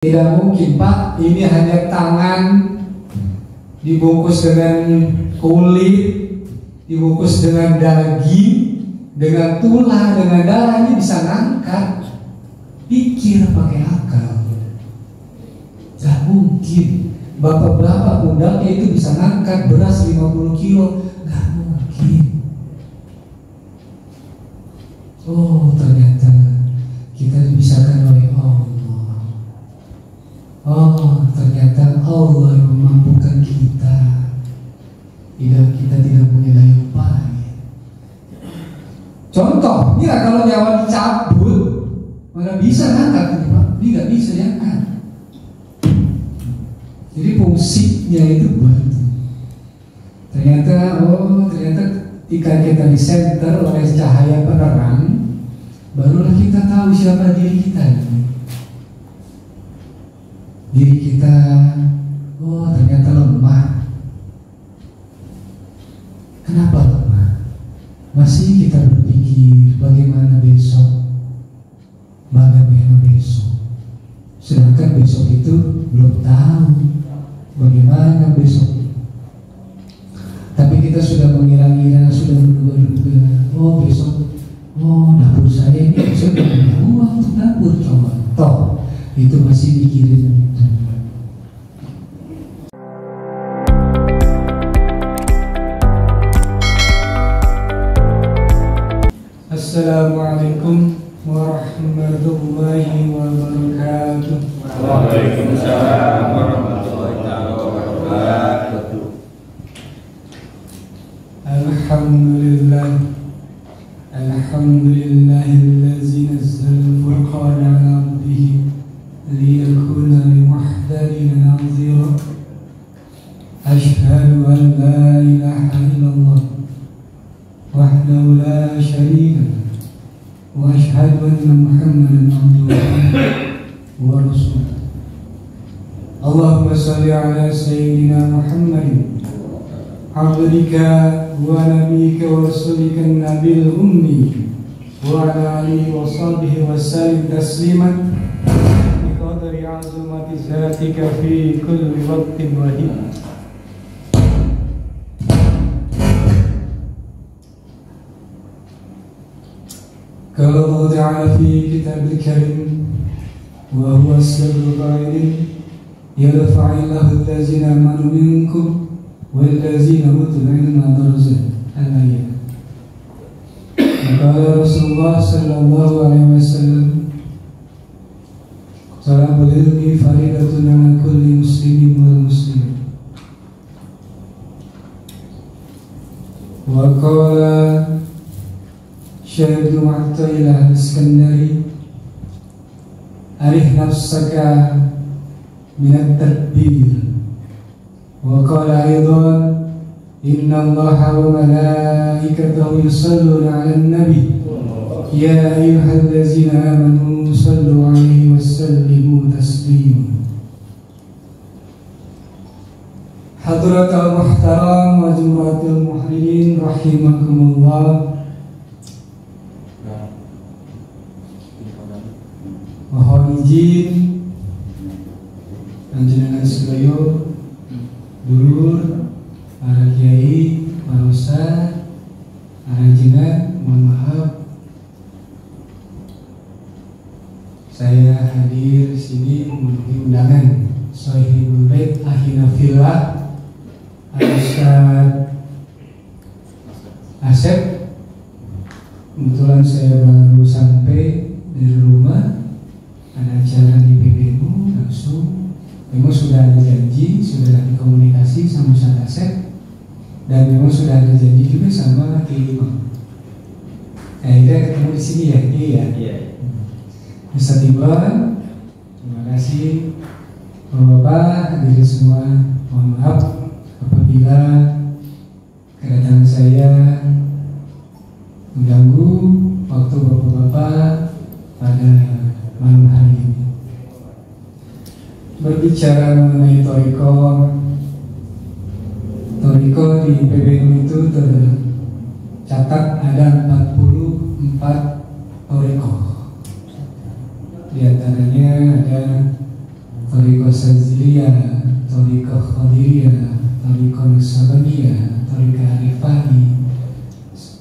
Tidak mungkin Pak, ini hanya tangan dibungkus dengan kulit, dibungkus dengan daging, dengan tulang, dengan darah, ini bisa ngangkat. Pikir pakai akal. Gak mungkin. Bapak-bapak pundaknya itu bisa ngangkat beras 50 kilo. Gak mungkin. Oh, ternyata kita dibisarkan oleh Allah. Oh, ternyata Allah yang memampukan kita. Kita tidak punya daya upaya. Contoh, ya kalau nyawa dicabut, mana bisa ngangkat ini Pak? Ini nggak bisa diangkat. Jadi fungsinya itu buat. Ternyata ketika kita disenter oleh cahaya penerang, barulah kita tahu siapa diri kita. Diri kita, oh ternyata lemah. Kenapa lemah? Masih kita berpikir bagaimana besok, sedangkan besok itu belum tahu bagaimana besok. Tapi kita sudah mengira-ngira, sudah menduga-duga, oh besok, oh dapur saya ini besok tidak punya uang untuk dapur, coba toh itu masih mikirin. Assalamualaikum warahmatullahi wabarakatuh. Waalaikumsalam warahmatullahi wabarakatuh. Alhamdulillahillazi nazzala al-furqana 'ala 'abdihi liyakuna limuhtarin nadhira. Ashhadu an la ilaha illallah wahdahu la syarika lahu wa ashhadu anna Muhammadan abduhu wa rasuluh. Allahumma shalli ala sayyidina Muhammadin abdika wa nabiyyika wa rasulika an-nabiyil ummi wa ala alihi wa sahbihi wa sallim tasliman bi qadri 'azamati zatika fi kulli waqtin wa hin. قال الله تعالى في كتاب الكريم وهو أصدق القائلين يرفع الله الذين آمنوا منكم والذين أوتوا العلم درجات الآية. وقال رسول الله صلى الله عليه وسلم طلب العلم فريضة على كل مسلم والمسلم. وقال Syekh Mu'ta'ilah al-Iskandari arih nafsaka minat tadbir. Wa qala aydan inna allaha wa malaikatahu yusalluna 'alan nabi ya ayyuhallazina amanu sallu 'alaihi wa sallimu taslima. Hadratul muhtaram wa jumratul muhririn rahimakumullah. Mohon izin panjenengan sedaya dulur, para kiai, para ustaz, para jenengan, mohon maaf saya hadir di sini memenuhi undangan Shahibul Bait Akhina Fillah Ustaz Asep. Kebetulan saya baru sampai dari rumah, ada acara di PBNU langsung. Memang sudah ada janji, sudah ada komunikasi sama Ustaz Asep, dan memang sudah ada janji juga sama Kiai Imam. Kita ketemu di sini ya, iya. Ustaz Iwan, terima kasih. Bapak hadirin semua, mohon maaf apabila kedatangan saya mengganggu waktu bapak-bapak pada malam hari ini. Berbicara mengenai Toriko di PBNU itu tercatat ada 44 Toriko. Di antaranya ada Tariqah Saziliyah, Tariqah Qadiriyah, Tariqah Nusabandiyah, Tariqah Rifai,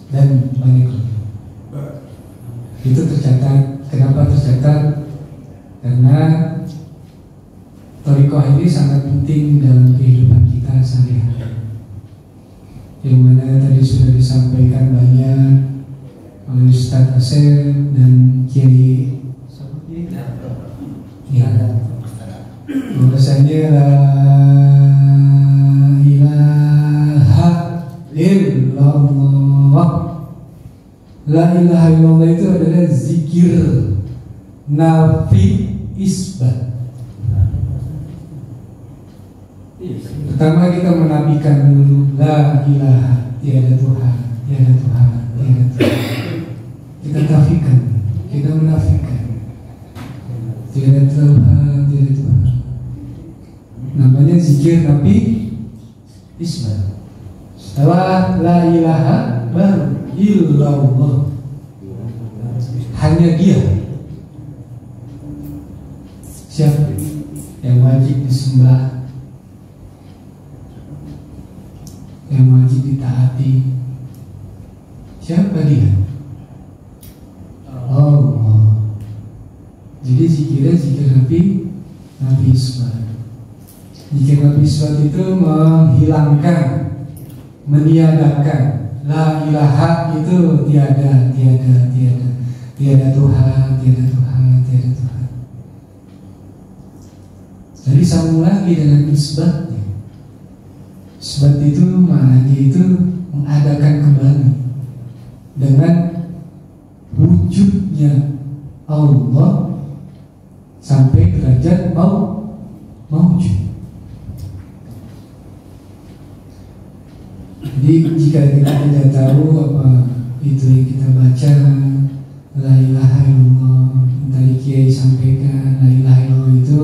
dan banyak lagi. Itu tercatat. Kenapa tercatat? Karena Tariqah ini sangat penting dalam kehidupan kita sehari-hari. Yang mana tadi sudah disampaikan banyak oleh Ustaz Asep dan Kiai bahwasanya la ilaha illallah. La ilaha illallah itu adalah zikir nafi isbat. Pertama kita menafikan dulu la ilaha, tiada Tuhan, tiada Tuhan, tiada Tuhan. Kita nafikan, kita menafikan tiada Tuhan, tiada Tuhan. Namanya zikir nafi isbat. Setelah la ilaha baru illallah, hanya Dia. Siapa yang wajib disembah, yang wajib ditaati? Siapa Dia? Allah. Jadi zikirnya zikir nafi isbat. Zikir nafi isbat itu menghilangkan, meniadakan. La ilaha itu tiada Tuhan, tiada Tuhan. Jadi sambung lagi dengan isbatnya. Isbat itu maknanya itu mengadakan kembali dengan wujudnya Allah sampai derajat maujud. Jadi jika kita tidak tahu apa itu yang kita baca, la ilaha illallah, tadi Kiai sampaikan, la ilaha illallah itu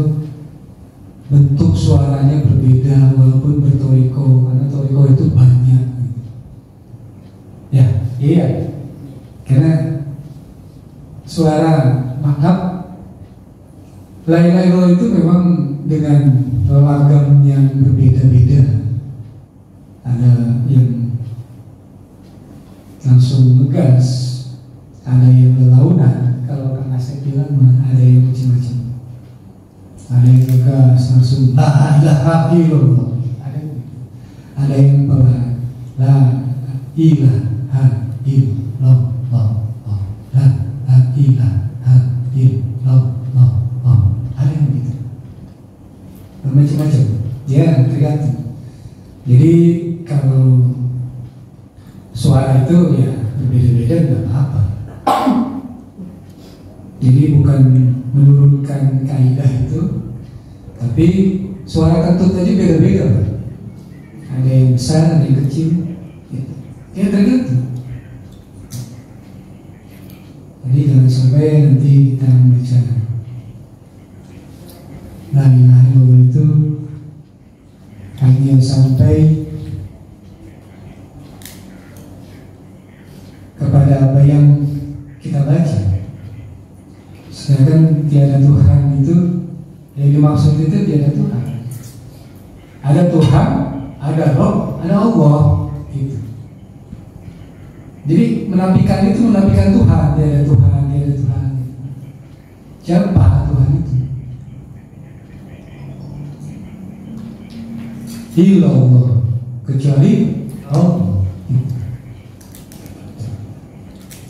bentuk suaranya berbeda walaupun bertoriko, karena toriko itu banyak. Ya, iya. Karena suara maaf, la ilaha illallah itu memang dengan ragam yang berbeda-beda. Ada yang langsung ngegas, ada yang berlaunan. Kalau Kang Asep bilang ada yang macam-macam. Ada yang ngegas langsung la ilaha illallah. Ada yang pelan, la ilaha illallah, la ilaha illallah. Ada yang begitu. Macam-macam. Ya, tergantung. Jadi kalau suara itu ya berbeda-beda nggak apa-apa. Jadi bukan menurunkan kaidah itu, tapi suara kentut aja beda-beda. Ada yang besar, ada yang kecil. Ya tergantung. Jadi jangan sampai nanti kita membaca la ilaha illallah itu hanya sampai kepada apa yang kita baca. Sedangkan tiada Tuhan itu yang dimaksud itu tiada Tuhan. Ada Tuhan, ada Roh, ada Allah gitu. Jadi menafikan itu menafikan Tuhan, tiada Tuhan, tiada Tuhan. Siapa Tuhan itu? Illallah, kecuali Allah.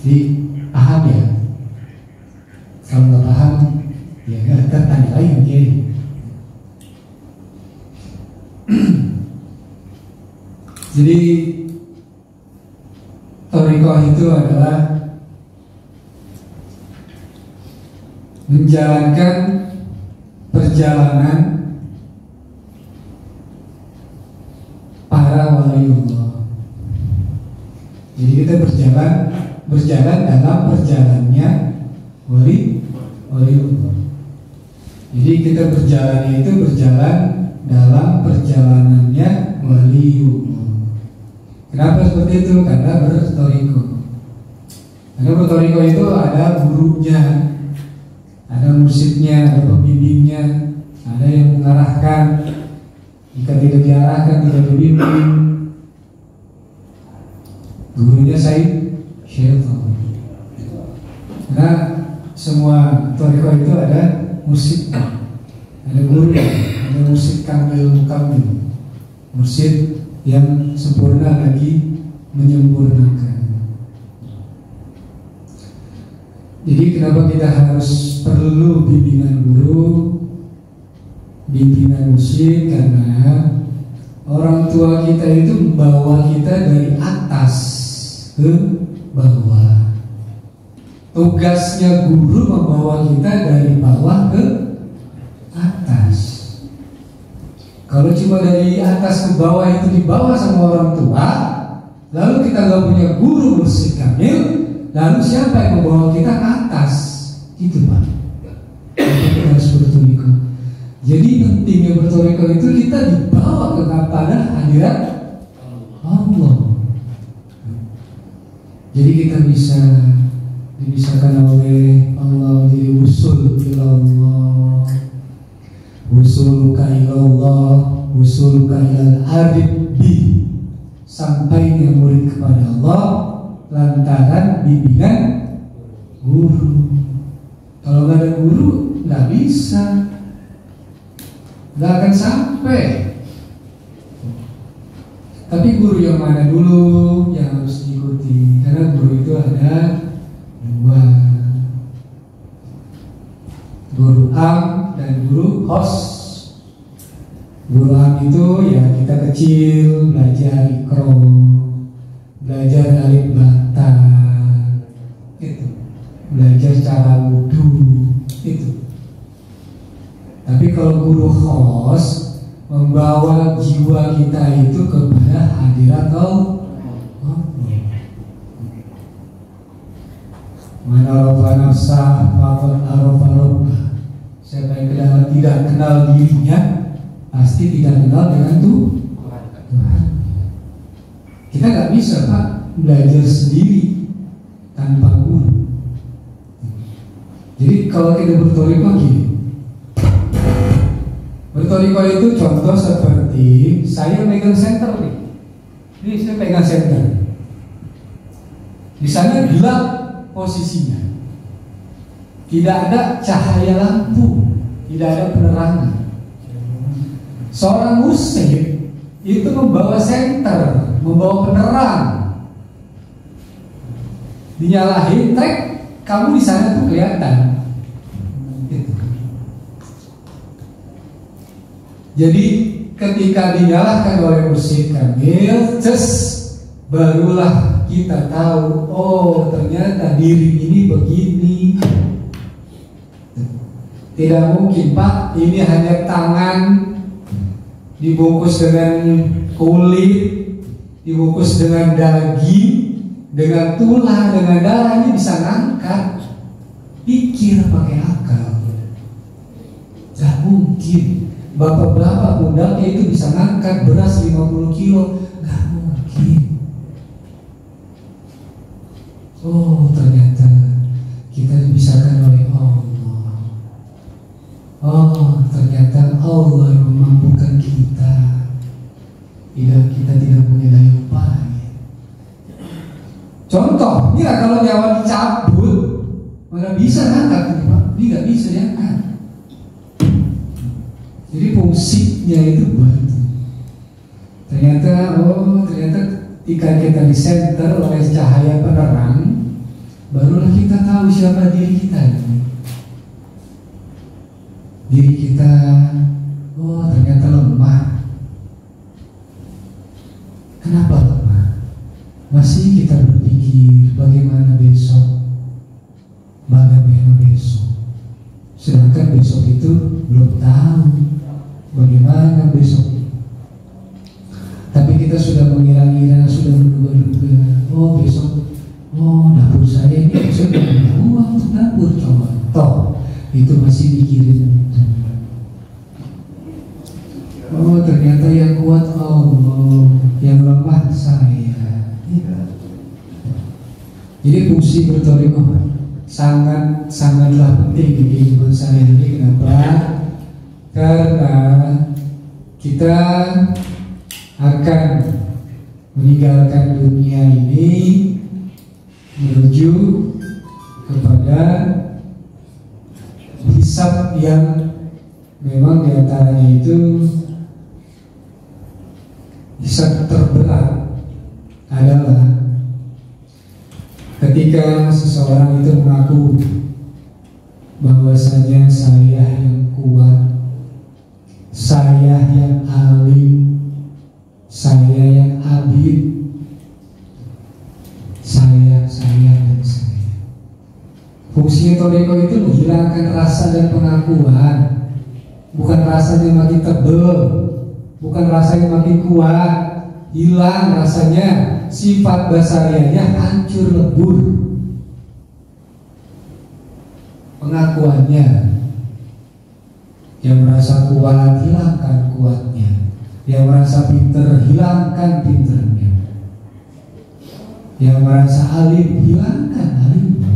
Jadi paham ya? Kalau nggak paham, ya nggak tanya lain ya. Jadi thariqah itu adalah menjalankan perjalanan para waliullah. Jadi kita berjalan dalam perjalanannya waliullah. Jadi kita berjalan itu berjalan dalam perjalanannya waliullah. Kenapa seperti itu? Karena berthariqah. Karena berthariqah itu ada gurunya, ada mursyidnya, ada pembimbingnya, ada yang mengarahkan. Jika tidak diarahkan, tidak dibimbing, gurunya syaitan. Karena semua thariqah itu ada musik, ada guru, ada musik kamil, mursyid yang sempurna lagi menyempurnakan. Jadi kenapa kita harus perlu bimbingan guru, bimbingan musik? Karena orang tua kita itu membawa kita dari atas ke bawah. Tugasnya guru membawa kita dari bawah ke atas. Kalau cuma dari atas ke bawah itu dibawa sama orang tua, lalu kita nggak punya guru musik kamil, lalu siapa yang membawa kita ke atas? Itu Pak. Kita harus berthariqah. Jadi pentingnya berthariqah itu kita dibawa kepada hadirat Allah. Jadi kita bisa dipisahkan oleh Allah, jadi usul ilallah, usul ilallah, usul ilal habibbi, sampainya murid kepada Allah lantaran bimbingan guru. Kalau nggak ada guru nggak bisa, nggak akan sampai. Tapi guru yang mana dulu yang harus diikuti? Karena guru itu ada dua, guru am dan guru khos. Guru am itu ya kita kecil belajar ikro, belajar alif bata, itu belajar cara wudhu itu. Tapi kalau guru khos membawa jiwa kita itu kepada hadirat Allah. Man arafa nafsah faqad arafa rabbah. Siapa yang tidak kenal dirinya pasti tidak kenal dengan Tuhan. Kita nggak bisa Pak belajar sendiri tanpa guru. Jadi kalau kita berthariqah gini, berthariqah itu contoh seperti saya megang senter nih. Ini saya pegang senter. Di sana gelap posisinya, tidak ada cahaya lampu, tidak ada penerangan. Seorang musik itu membawa senter, membawa penerang, dinyalahin trek, kamu di sana tuh kelihatan. Gitu. Jadi ketika dinyalakan oleh musik kamil, barulah kita tahu, oh ternyata diri ini begini. Tidak mungkin Pak, ini hanya tangan dibungkus dengan kulit, dibungkus dengan daging, dengan tulang, dengan darah, ini bisa ngangkat. Pikir pakai akal. Gak mungkin bapak-bapak pundaknya itu bisa ngangkat beras 50 kilo. Gak mungkin. Oh ternyata kita dipisahkan oleh Allah. Oh ternyata Allah yang memampukan kita. Kita tidak punya daya upaya. Contoh, ya kalau nyawa dicabut, mana bisa ngangkat, Pak? Ini nggak bisa diangkat. Jadi fungsinya itu bantu. Ternyata, ternyata ketika kita disenter oleh cahaya penerang, barulah kita tahu siapa diri kita. Diri kita, oh ternyata lemah. Kenapa lemah? Masih kita berpikir bagaimana besok, sedangkan besok itu belum tahu bagaimana besok. Tapi kita sudah mengira-ngira, sudah menduga-duga, oh besok, oh dapur saya ini besok punya uang untuk dapur, contoh itu masih mikirin. Oh ternyata yang kuat Allah, yang lemah saya. Jadi fungsi berthariqah sangatlah penting di kehidupan saya ini. Kenapa? Karena kita akan meninggalkan dunia ini menuju kepada hisab yang memang diantaranya itu hisab terberat adalah ketika seseorang itu mengaku bahwasanya saya yang kuat, saya yang alim, saya yang abid, saya. Fungsinya toreko itu menghilangkan rasa dan pengakuan, bukan rasanya makin tebel, bukan rasanya makin kuat, hilang rasanya, sifat basariahnya hancur lebur. Pengakuannya, yang merasa kuat hilangkan kuatnya, yang merasa pinter hilangkan pinternya, yang merasa alim hilangkan alimnya.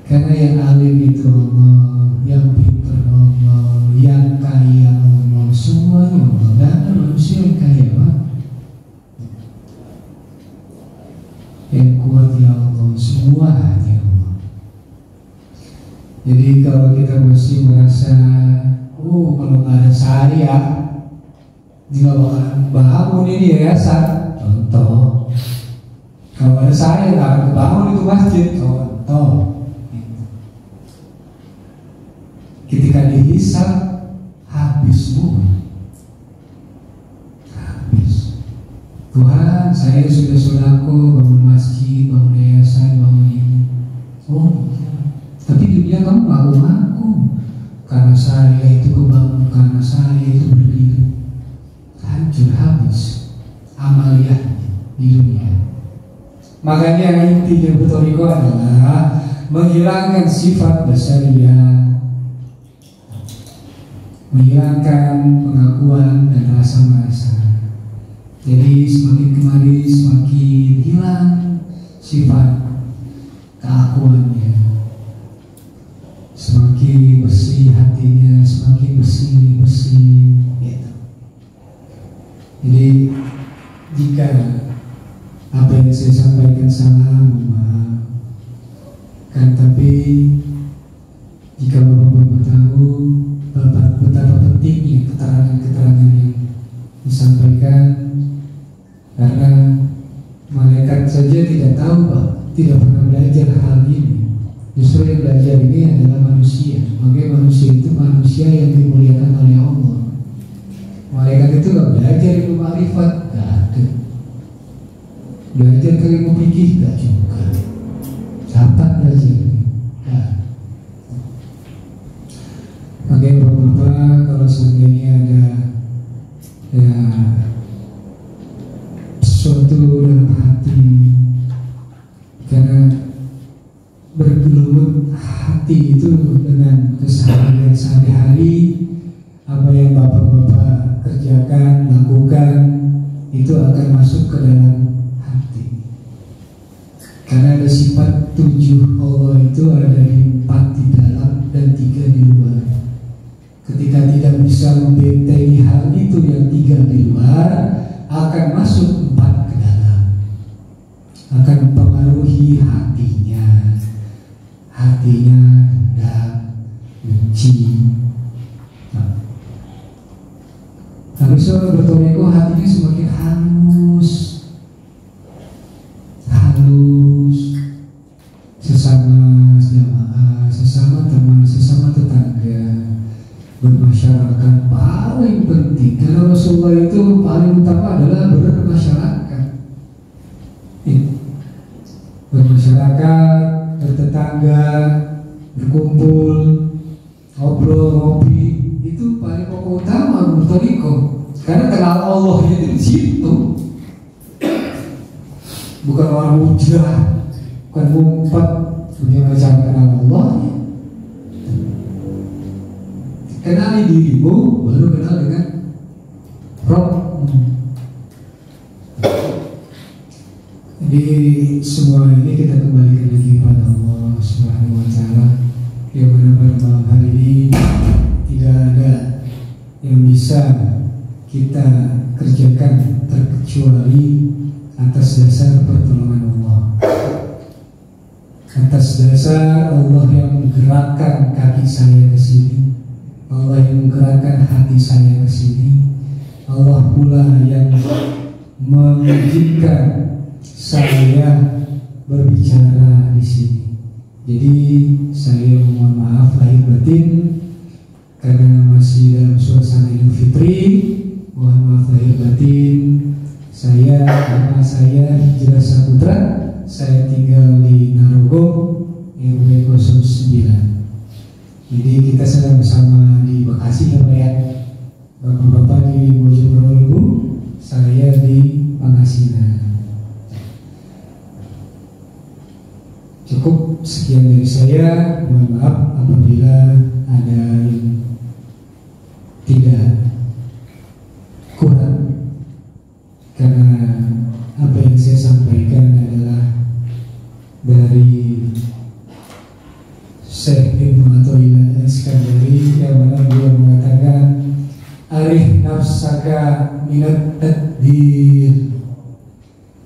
Karena yang alim itu Allah, yang pinter Allah, yang kaya Allah, semuanya Allah. Gak ada manusia yang kaya, Pak. Yang kuat ya Allah, semua hanya Allah. Jadi kalau kita masih merasa, kalau nggak ada saya, jika bangun ini yayasan, contoh. Kalau ada saya nggak akan kebangun itu masjid, contoh. Ketika dihisab, habis semua. Habis. Tuhan, saya sudah sodako bangun masjid, bangun yayasan, bangun ini. Tapi dunia kamu ngaku-ngaku. Karena saya itu kebangun, karena saya itu berdiri. Hancur habis amaliyah di dunia. Makanya intinya betoriko adalah menghilangkan sifat basariyah, menghilangkan pengakuan dan rasa-rasa. Jadi semakin kemari semakin hilang sifat keakuannya, semakin bersih hatinya, semakin bersih gitu. Jadi jika apa yang saya sampaikan salah, maaf. Kan tapi jika bapak-bapak tahu betapa pentingnya keterangan-keterangan yang disampaikan, karena malaikat saja tidak tahu, Pak, tidak pernah belajar hal ini. Justru yang belajar ini adalah manusia. Makanya manusia itu manusia yang dimuliakan oleh Allah. Malaikat itu gak belajar ilmu ma'rifat, gak ada. Belajar ilmu fikih, gak juga. Catat belajar, gak. Makanya bapak-bapak, kalau seandainya ada sesuatu dalam hati, karena bergelut hati itu dengan keseharian sehari-hari, apa yang bapak-bapak kerjakan, lakukan, itu akan masuk ke dalam hati. Karena ada sifat 7 Allah itu ada 4 di dalam dan 3 di luar. Ketika tidak bisa membentengi hal itu yang 3 di luar, akan masuk 4 ke dalam, akan mempengaruhi hatinya dendam, benci. Tapi seorang bertoreko hatinya semakin halus, sesama jamaah, sesama teman, sesama tetangga, bermasyarakat paling penting. Karena Rasulullah itu paling utama adalah bermasyarakat. Bermasyarakat, bertetangga, berkumpul, ngobrol, ngopi, itu paling pokok utama bertoriko. Karena kenal Allahnya itu di situ. Bukan orang hujah, bukan ngumpet, punya macam kenal Allahnya. Kenali dirimu, baru kenal dengan Rabbmu. Jadi semua ini kita kembalikan lagi kepada Allah Subhanahu wa Ta'ala, yang mana pada malam hari ini tidak ada bisa kita kerjakan terkecuali atas dasar pertolongan Allah, atas dasar Allah yang menggerakkan kaki saya ke sini, Allah yang menggerakkan hati saya ke sini, Allah pula yang mengizinkan saya berbicara di sini. Jadi saya mohon maaf lahir batin karena masih dalam suasana Idul Fitri. Mohon maaf lahir batin. Nama saya Hijrah Saputra. Saya tinggal di Narogong, RW 09. Jadi kita sedang bersama di Bekasi ya Pak ya. Bapak-bapak di Bojonegoro, saya di Pangasinan. Cukup sekian dari saya. Mohon maaf apabila ada yang tidak kurang, karena apa yang saya sampaikan adalah dari Syekh Ibnu Athaillah Al-Iskandari yang mana beliau mengatakan arih nafsaka minat tadbir,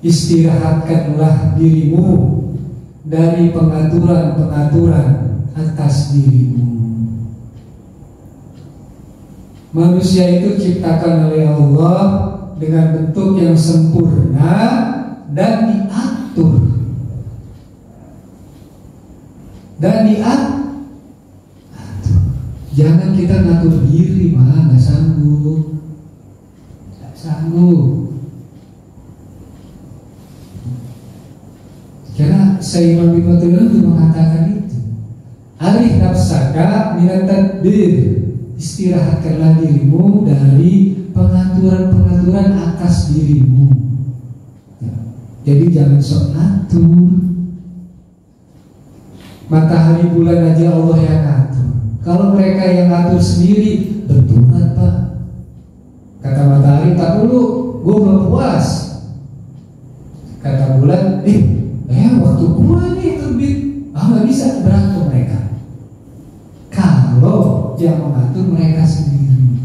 istirahatkanlah dirimu dari pengaturan-pengaturan atas dirimu. Manusia itu diciptakan oleh Allah dengan bentuk yang sempurna dan diatur. Jangan kita ngatur diri, malah nggak sanggup. Karena Syekh Imam Ibnu Athaillah itu mengatakan itu. Arih nafsaka minat tadbir, istirahatkanlah dirimu dari pengaturan-pengaturan atas dirimu. Jadi jangan sok ngatur. Matahari bulan aja Allah yang ngatur. Kalau mereka yang ngatur sendiri, benturan Pak. Kata matahari, tak dulu, gue belum puas. Kata bulan, waktu gue nih terbit. Nggak bisa, berantem mereka. Kalau yang mengatur mereka sendiri.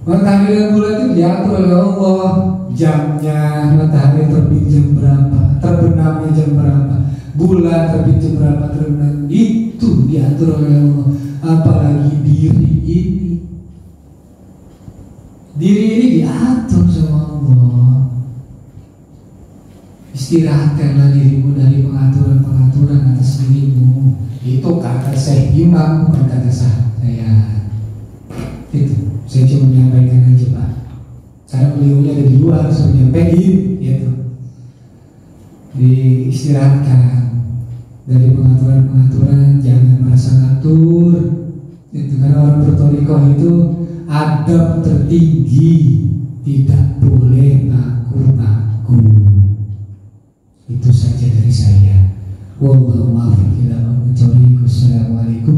Matahari dan bulan itu diatur oleh Allah. Jamnya matahari terbit jam berapa, terbenamnya jam berapa, bulan terbit jam berapa, terbenam, itu diatur oleh Allah. Apalagi diri ini diatur sama Allah. Istirahatkanlah dirimu dari pengaturan-pengaturan atas dirimu. Itu kata Syekh Imam, bukan kata saya. Itu saya cuma menyampaikan aja Pak. Karena beliaunya ada di luar, saya menyampaikan gitu. Diistirahatkan dari pengaturan-pengaturan, jangan merasa ngatur. Itu karena orang bertorikoh itu adab tertinggi, tidak boleh ngaku-ngaku. Itu saja dari saya. Wallahu a'lam bishawab. Assalamualaikum